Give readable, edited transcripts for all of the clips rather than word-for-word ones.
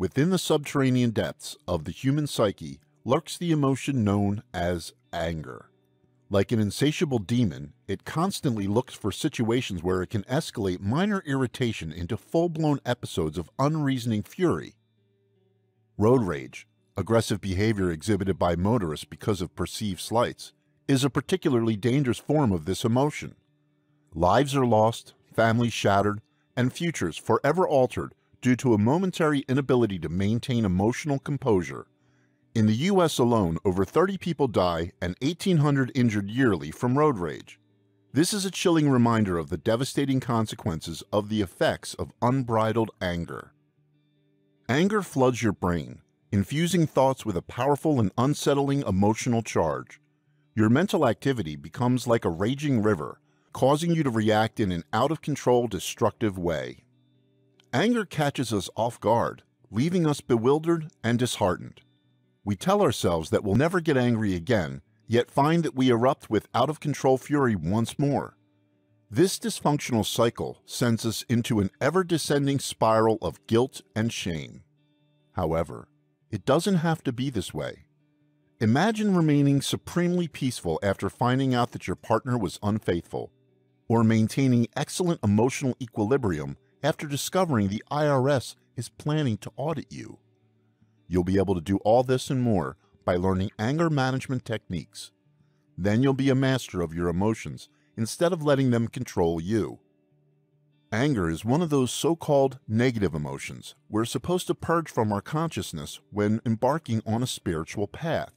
Within the subterranean depths of the human psyche lurks the emotion known as anger. Like an insatiable demon, it constantly looks for situations where it can escalate minor irritation into full-blown episodes of unreasoning fury. Road rage, aggressive behavior exhibited by motorists because of perceived slights, is a particularly dangerous form of this emotion. Lives are lost, families shattered, and futures forever altered due to a momentary inability to maintain emotional composure. In the US alone, over 30 people die and 1,800 injured yearly from road rage. This is a chilling reminder of the devastating consequences of the effects of unbridled anger. Anger floods your brain, infusing thoughts with a powerful and unsettling emotional charge. Your mental activity becomes like a raging river, causing you to react in an out-of-control, destructive way. Anger catches us off guard, leaving us bewildered and disheartened. We tell ourselves that we'll never get angry again, yet find that we erupt with out-of-control fury once more. This dysfunctional cycle sends us into an ever-descending spiral of guilt and shame. However, it doesn't have to be this way. Imagine remaining supremely peaceful after finding out that your partner was unfaithful, or maintaining excellent emotional equilibrium after discovering the IRS is planning to audit you. You'll be able to do all this and more by learning anger management techniques. Then you'll be a master of your emotions instead of letting them control you. Anger is one of those so-called negative emotions we're supposed to purge from our consciousness when embarking on a spiritual path.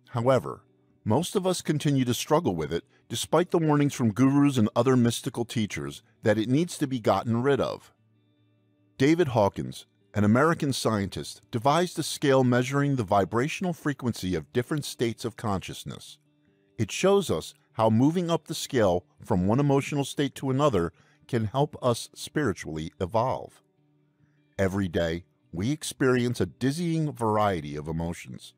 However, most of us continue to struggle with it despite the warnings from gurus and other mystical teachers that it needs to be gotten rid of. David Hawkins, an American scientist, devised a scale measuring the vibrational frequency of different states of consciousness. It shows us how moving up the scale from one emotional state to another can help us spiritually evolve. Every day, we experience a dizzying variety of emotions.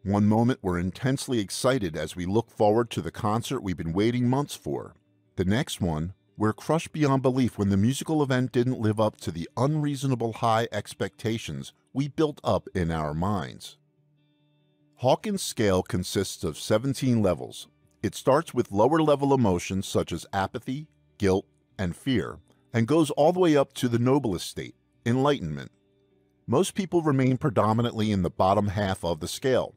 One moment we're intensely excited as we look forward to the concert we've been waiting months for. The next one, we're crushed beyond belief when the musical event didn't live up to the unreasonable high expectations we built up in our minds. Hawkin Scale consists of 17 levels. It starts with lower-level emotions such as apathy, guilt, and fear, and goes all the way up to the noblest state, enlightenment. Most people remain predominantly in the bottom half of the scale.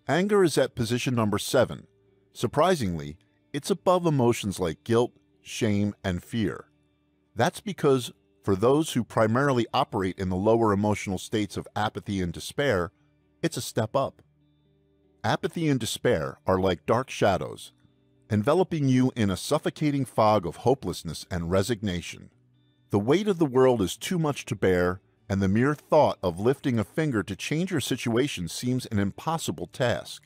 Anger is at position number 7. Surprisingly, it's above emotions like guilt, shame, and fear. That's because for those who primarily operate in the lower emotional states of apathy and despair, it's a step up. Apathy and despair are like dark shadows, enveloping you in a suffocating fog of hopelessness and resignation. The weight of the world is too much to bear, and the mere thought of lifting a finger to change your situation seems an impossible task.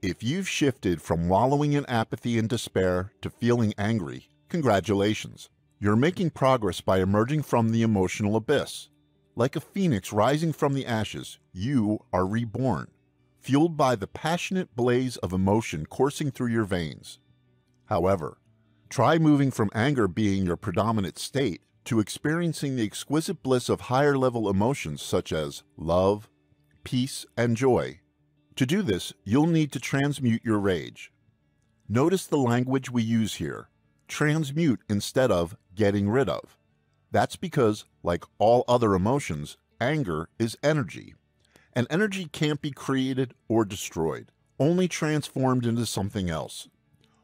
If you've shifted from wallowing in apathy and despair to feeling angry, congratulations. You're making progress by emerging from the emotional abyss. Like a phoenix rising from the ashes, you are reborn, fueled by the passionate blaze of emotion coursing through your veins. However, try moving from anger being your predominant state to experiencing the exquisite bliss of higher-level emotions such as love, peace, and joy. To do this, you'll need to transmute your rage. Notice the language we use here, transmute instead of getting rid of. That's because, like all other emotions, anger is energy. And energy can't be created or destroyed, only transformed into something else.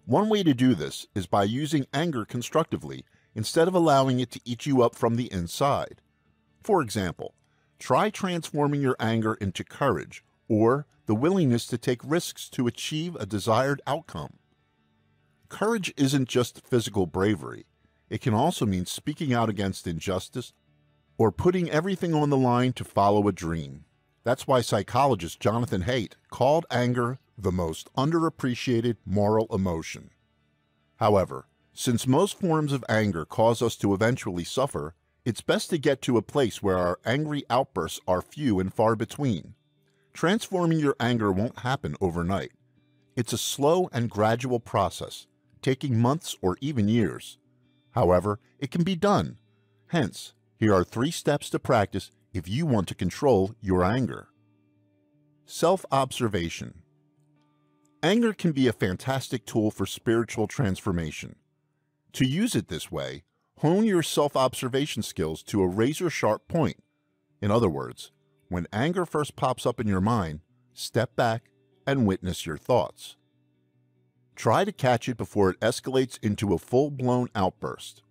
One way to do this is by using anger constructively instead of allowing it to eat you up from the inside. For example, try transforming your anger into courage or the willingness to take risks to achieve a desired outcome. Courage isn't just physical bravery. It can also mean speaking out against injustice or putting everything on the line to follow a dream. That's why psychologist Jonathan Haidt called anger the most underappreciated moral emotion. However, since most forms of anger cause us to eventually suffer, it's best to get to a place where our angry outbursts are few and far between. Transforming your anger won't happen overnight. It's a slow and gradual process, taking months or even years. However, it can be done. Hence, here are 3 steps to practice if you want to control your anger. Self-observation. Anger can be a fantastic tool for spiritual transformation. To use it this way, hone your self-observation skills to a razor-sharp point. In other words, when anger first pops up in your mind, step back and witness your thoughts. Try to catch it before it escalates into a full-blown outburst.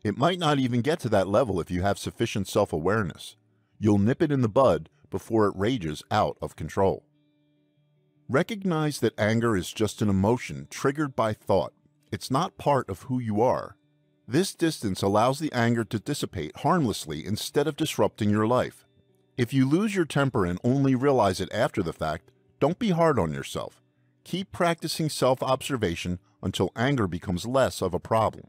It might not even get to that level if you have sufficient self-awareness. You'll nip it in the bud before it rages out of control. Recognize that anger is just an emotion triggered by thought. It's not part of who you are. This distance allows the anger to dissipate harmlessly instead of disrupting your life. If you lose your temper and only realize it after the fact, don't be hard on yourself. Keep practicing self-observation until anger becomes less of a problem.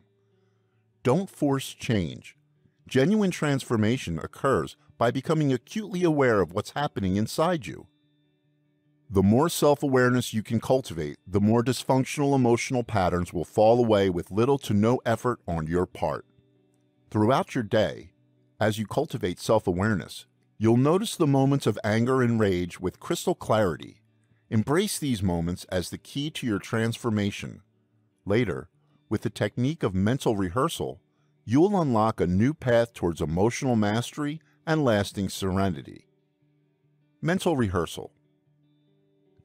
Don't force change. Genuine transformation occurs by becoming acutely aware of what's happening inside you. The more self-awareness you can cultivate, the more dysfunctional emotional patterns will fall away with little to no effort on your part. Throughout your day, as you cultivate self-awareness, you'll notice the moments of anger and rage with crystal clarity. Embrace these moments as the key to your transformation. Later, with the technique of mental rehearsal, you'll unlock a new path towards emotional mastery and lasting serenity. Mental rehearsal.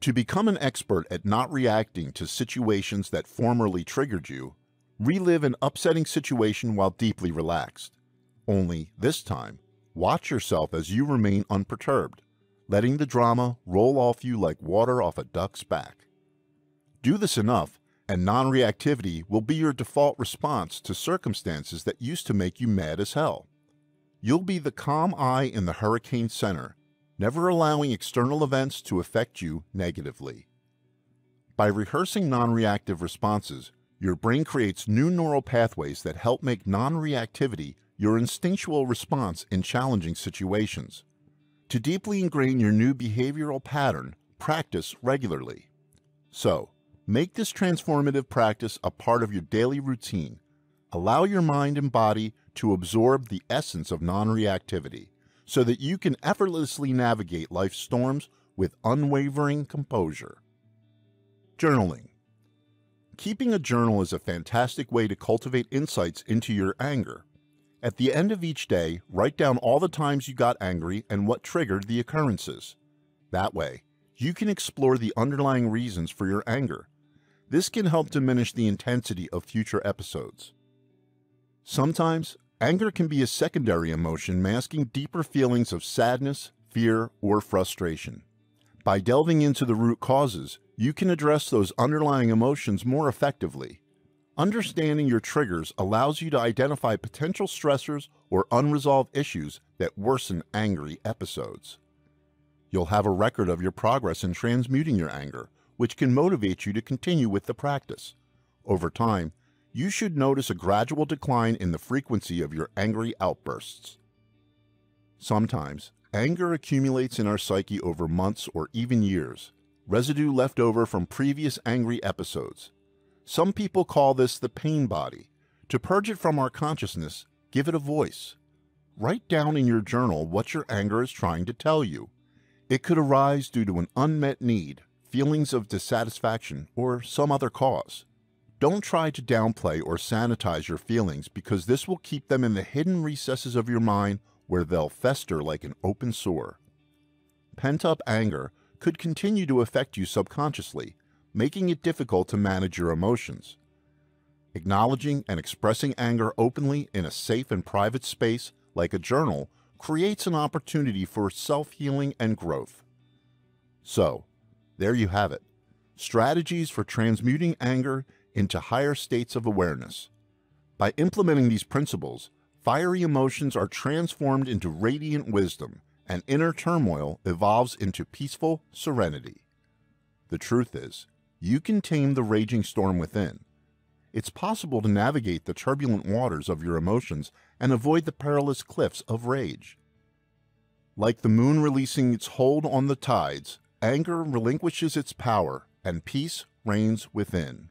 To become an expert at not reacting to situations that formerly triggered you, relive an upsetting situation while deeply relaxed. Only, this time, watch yourself as you remain unperturbed, letting the drama roll off you like water off a duck's back. Do this enough, and non-reactivity will be your default response to circumstances that used to make you mad as hell. You'll be the calm eye in the hurricane center, never allowing external events to affect you negatively. By rehearsing non-reactive responses, your brain creates new neural pathways that help make non-reactivity your instinctual response in challenging situations. To deeply ingrain your new behavioral pattern, practice regularly. So, make this transformative practice a part of your daily routine. Allow your mind and body to absorb the essence of non-reactivity so that you can effortlessly navigate life's storms with unwavering composure. Journaling. Keeping a journal is a fantastic way to cultivate insights into your anger. At the end of each day, write down all the times you got angry and what triggered the occurrences. That way, you can explore the underlying reasons for your anger. This can help diminish the intensity of future episodes. Sometimes, anger can be a secondary emotion masking deeper feelings of sadness, fear, or frustration. By delving into the root causes, you can address those underlying emotions more effectively. Understanding your triggers allows you to identify potential stressors or unresolved issues that worsen angry episodes. You'll have a record of your progress in transmuting your anger, which can motivate you to continue with the practice. Over time, you should notice a gradual decline in the frequency of your angry outbursts. Sometimes, anger accumulates in our psyche over months or even years, residue left over from previous angry episodes. Some people call this the pain body. To purge it from our consciousness, give it a voice. Write down in your journal what your anger is trying to tell you. It could arise due to an unmet need, feelings of dissatisfaction, or some other cause. Don't try to downplay or sanitize your feelings because this will keep them in the hidden recesses of your mind where they'll fester like an open sore. Pent-up anger could continue to affect you subconsciously, making it difficult to manage your emotions. Acknowledging and expressing anger openly in a safe and private space, like a journal, creates an opportunity for self-healing and growth. So, there you have it. Strategies for transmuting anger into higher states of awareness. By implementing these principles, fiery emotions are transformed into radiant wisdom, and inner turmoil evolves into peaceful serenity. The truth is, you can tame the raging storm within. It's possible to navigate the turbulent waters of your emotions and avoid the perilous cliffs of rage. Like the moon releasing its hold on the tides, anger relinquishes its power and peace reigns within.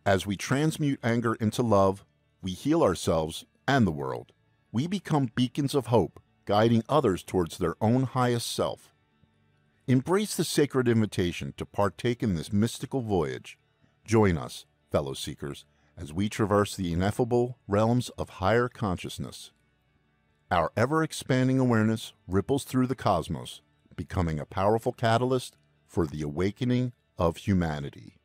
As we transmute anger into love, we heal ourselves and the world. We become beacons of hope, guiding others towards their own highest self. Embrace the sacred invitation to partake in this mystical voyage. Join us, fellow seekers, as we traverse the ineffable realms of higher consciousness. Our ever-expanding awareness ripples through the cosmos, becoming a powerful catalyst for the awakening of humanity.